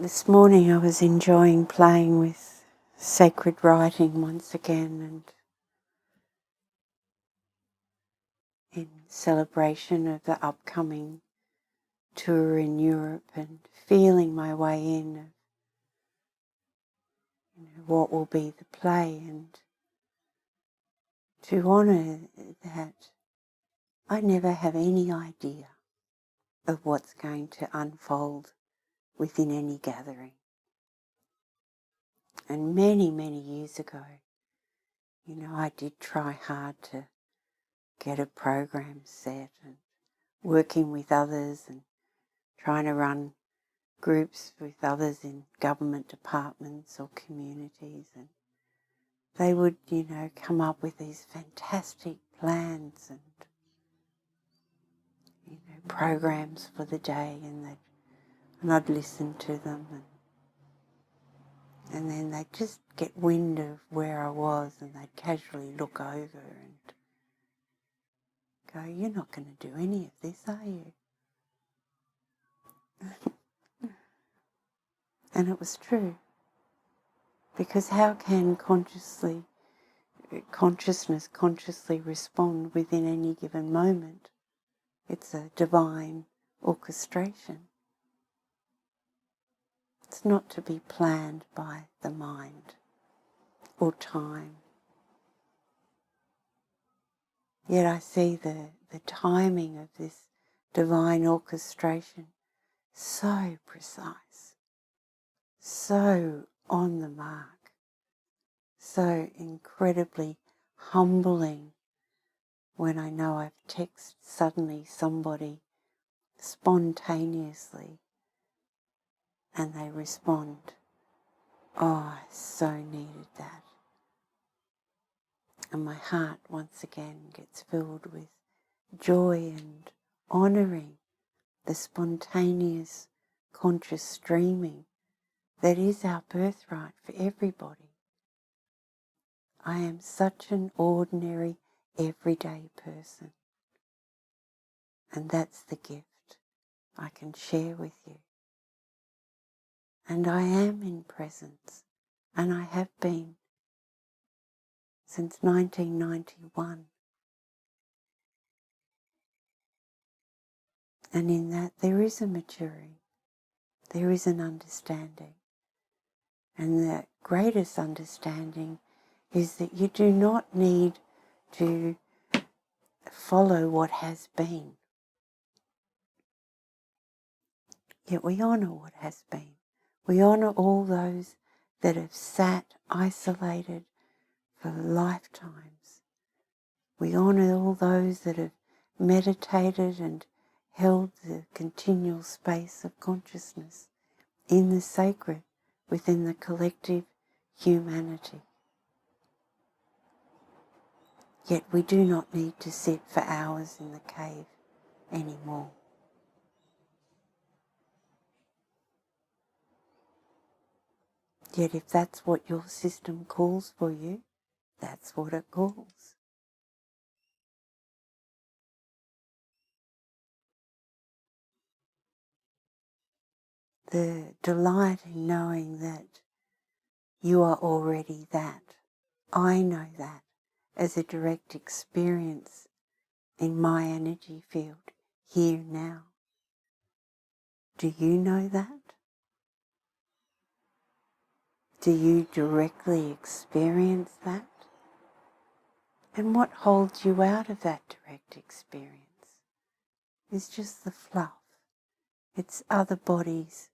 This morning I was enjoying playing with sacred writing once again, and in celebration of the upcoming tour in Europe, and feeling my way in of what will be the play, and to honour that I never have any idea of what's going to unfold within any gathering. And many, many years ago, I did try hard to get a program set and working with others and trying to run groups with others in government departments or communities, and they would, come up with these fantastic plans and, programs for the day, and I'd listen to them, and then they'd just get wind of where I was, and they'd casually look over and go, "You're not going to do any of this, are you?" And it was true, because how can consciousness consciously respond within any given moment? It's a divine orchestration. It's not to be planned by the mind or time. Yet I see the timing of this divine orchestration so precise, so on the mark, so incredibly humbling when I know I've texted suddenly somebody spontaneously and they respond, "Oh, I so needed that." And my heart once again gets filled with joy and honouring the spontaneous conscious streaming that is our birthright for everybody. I am such an ordinary, everyday person, and that's the gift I can share with you. And I am in presence, and I have been since 1991. And in that there is a maturing, there is an understanding. And the greatest understanding is that you do not need to follow what has been. Yet we honour what has been. We honour all those that have sat isolated for lifetimes. We honour all those that have meditated and held the continual space of consciousness in the sacred within the collective humanity. Yet we do not need to sit for hours in the cave anymore. Yet if that's what your system calls for you, that's what it calls. The delight in knowing that you are already that. I know that as a direct experience in my energy field here now. Do you know that? Do you directly experience that? And what holds you out of that direct experience is just the fluff. It's other bodies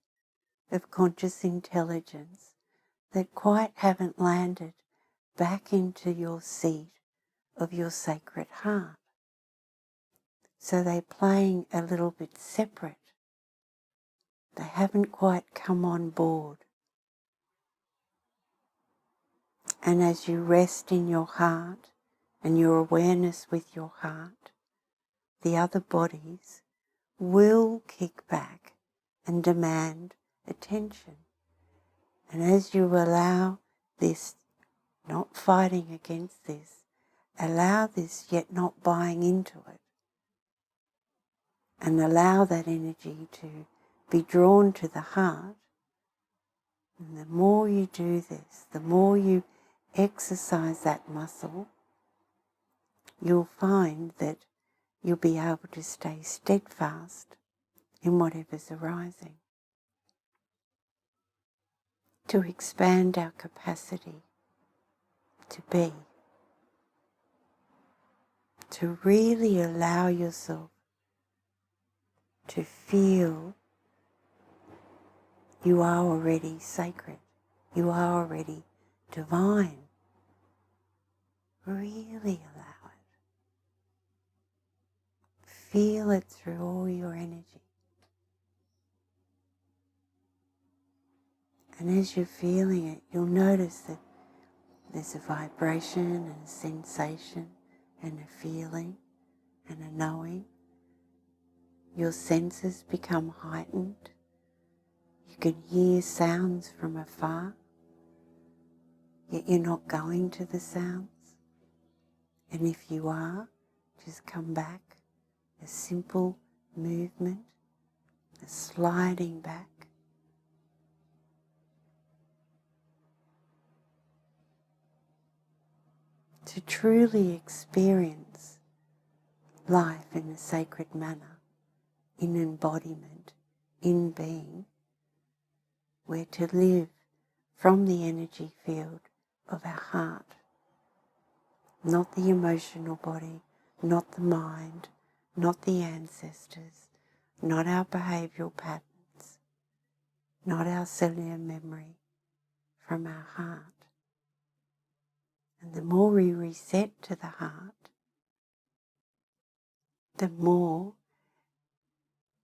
of conscious intelligence that quite haven't landed back into your seat of your sacred heart. So they're playing a little bit separate. They haven't quite come on board. And as you rest in your heart and your awareness with your heart, the other bodies will kick back and demand attention. And as you allow this, not fighting against this, allow this yet not buying into it, and allow that energy to be drawn to the heart, And the more you do this, the more you exercise that muscle, you'll find that you'll be able to stay steadfast in whatever's arising. To expand our capacity to be, to really allow yourself to feel you are already sacred, you are already divine. Really allow it. Feel it through all your energy. And as you're feeling it, you'll notice that there's a vibration and a sensation and a feeling and a knowing. Your senses become heightened. You can hear sounds from afar, yet you're not going to the sounds. And if you are, just come back. A simple movement, a sliding back. To truly experience life in a sacred manner, in embodiment, in being, we're to live from the energy field of our heart, not the emotional body, not the mind, not the ancestors, not our behavioural patterns, not our cellular memory, from our heart. And the more we reset to the heart, the more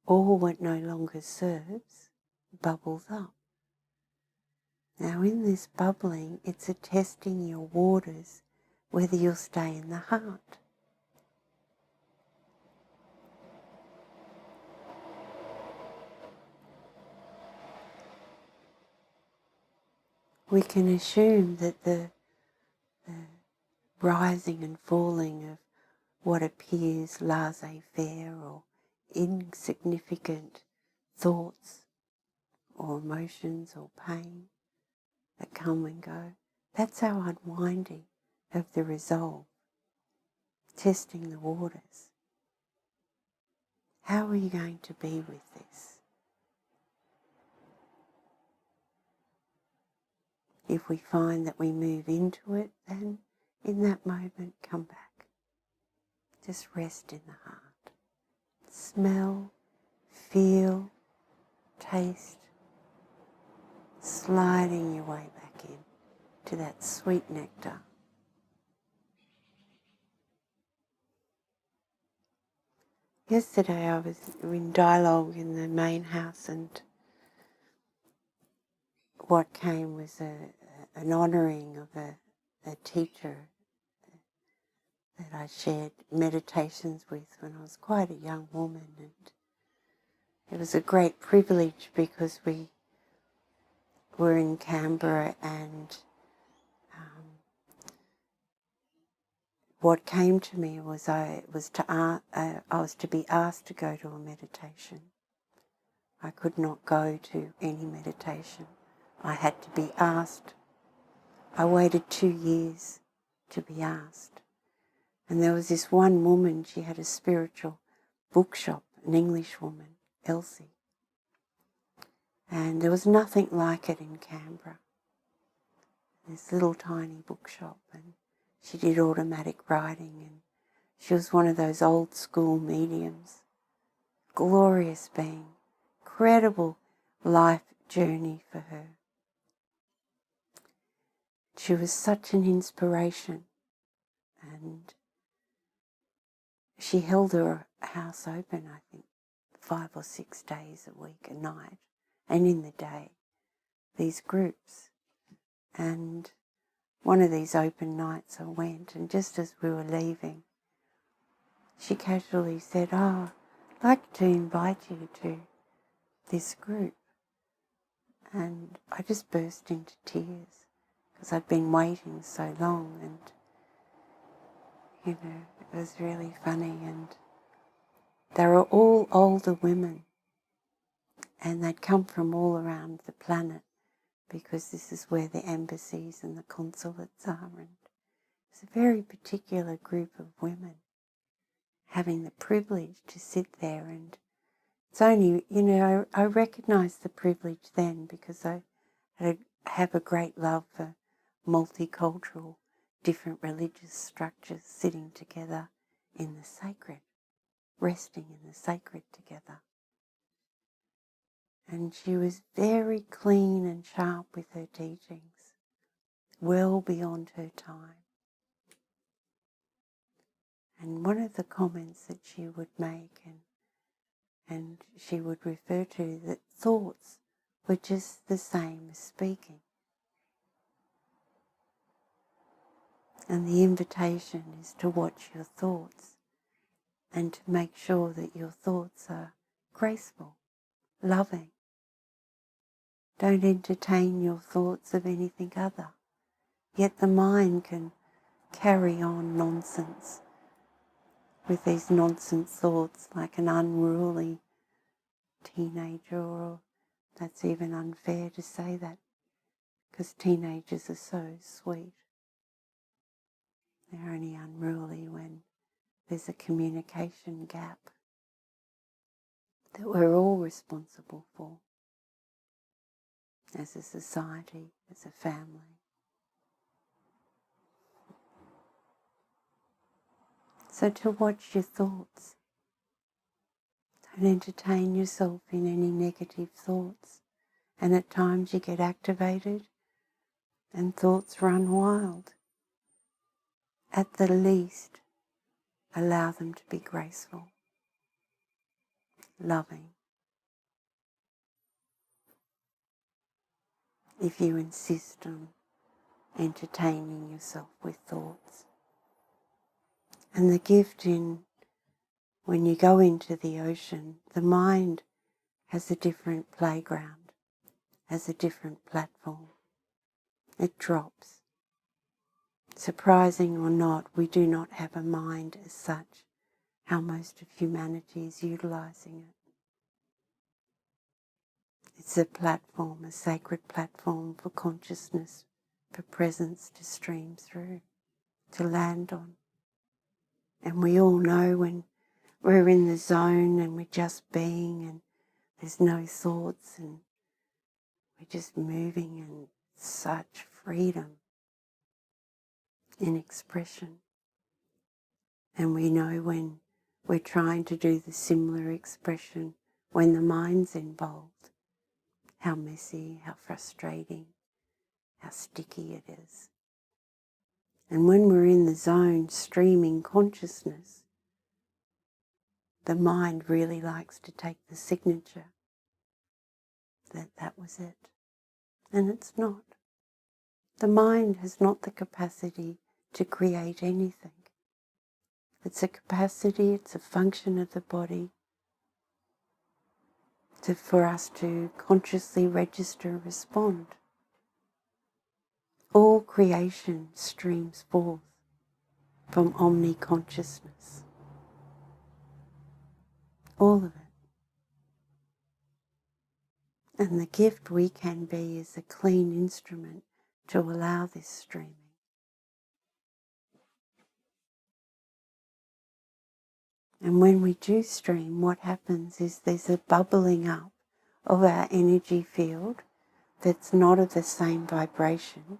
all what no longer serves bubbles up. Now in this bubbling, it's a testing your waters whether you'll stay in the heart. We can assume that the rising and falling of what appears laissez-faire or insignificant thoughts or emotions or pain that come and go, that's our unwinding of the resolve, testing the waters. How are you going to be with this? If we find that we move into it, then in that moment come back. Just rest in the heart. Smell, feel, taste, sliding your way back in to that sweet nectar. Yesterday I was in dialogue in the main house, and what came was an honouring of a teacher that I shared meditations with when I was quite a young woman, and it was a great privilege because we were in Canberra, and what came to me was I was to be asked to go to a meditation. I could not go to any meditation. I had to be asked. I waited 2 years to be asked. And there was this one woman, she had a spiritual bookshop, an English woman, Elsie. And there was nothing like it in Canberra. This little tiny bookshop, and she did automatic writing, and she was one of those old school mediums. Glorious being, incredible life journey for her. She was such an inspiration, and she held her house open, I think, 5 or 6 days a week, a night, and in the day, these groups. And one of these open nights I went, and just as we were leaving, she casually said, "Oh, I'd like to invite you to this group." And I just burst into tears because I'd been waiting so long, and it was really funny. And they were all older women, and they'd come from all around the planet because this is where the embassies and the consulates are, and it's a very particular group of women having the privilege to sit there. And it's only, I recognise the privilege then because I have a great love for multicultural, different religious structures sitting together in the sacred, resting in the sacred together. And she was very clean and sharp with her teachings, well beyond her time. And one of the comments that she would make, and she would refer to, that thoughts were just the same as speaking. And the invitation is to watch your thoughts and to make sure that your thoughts are graceful, loving. Don't entertain your thoughts of anything other. Yet the mind can carry on nonsense with these nonsense thoughts, like an unruly teenager, or that's even unfair to say that because teenagers are so sweet. They're only unruly when there's a communication gap that we're all responsible for as a society, as a family. So to watch your thoughts. Don't entertain yourself in any negative thoughts. And at times you get activated and thoughts run wild. At the least, allow them to be graceful, loving. If you insist on entertaining yourself with thoughts. And the gift in when you go into the ocean, the mind has a different playground, has a different platform. It drops. Surprising or not, we do not have a mind as such, how most of humanity is utilising it. It's a platform, a sacred platform for consciousness, for presence to stream through, to land on. And we all know when we're in the zone and we're just being and there's no thoughts and we're just moving in such freedom in expression. And we know when we're trying to do the similar expression when the mind's involved, how messy, how frustrating, how sticky it is. And when we're in the zone streaming consciousness, the mind really likes to take the signature that that was it. And it's not. The mind has not the capacity to create anything. It's a capacity, it's a function of the body for us to consciously register and respond. All creation streams forth from omni-consciousness. All of it. And the gift we can be is a clean instrument to allow this streaming. And when we do stream, what happens is there's a bubbling up of our energy field that's not of the same vibration,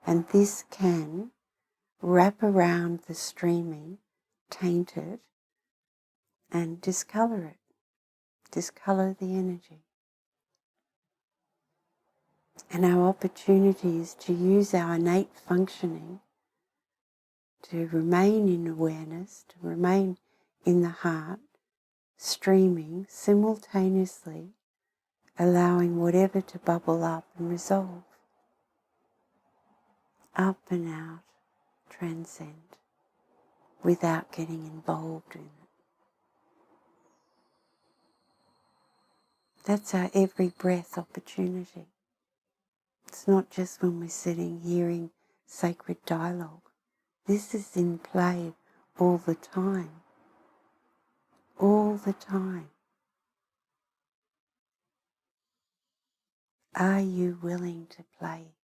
and this can wrap around the streaming, taint it, and discolour it, discolour the energy. And our opportunity is to use our innate functioning to remain in awareness, to remain in the heart, streaming simultaneously, allowing whatever to bubble up and resolve. Up and out, transcend, without getting involved in it. That's our every breath opportunity. It's not just when we're sitting hearing sacred dialogue. This is in play all the time. All the time. Are you willing to play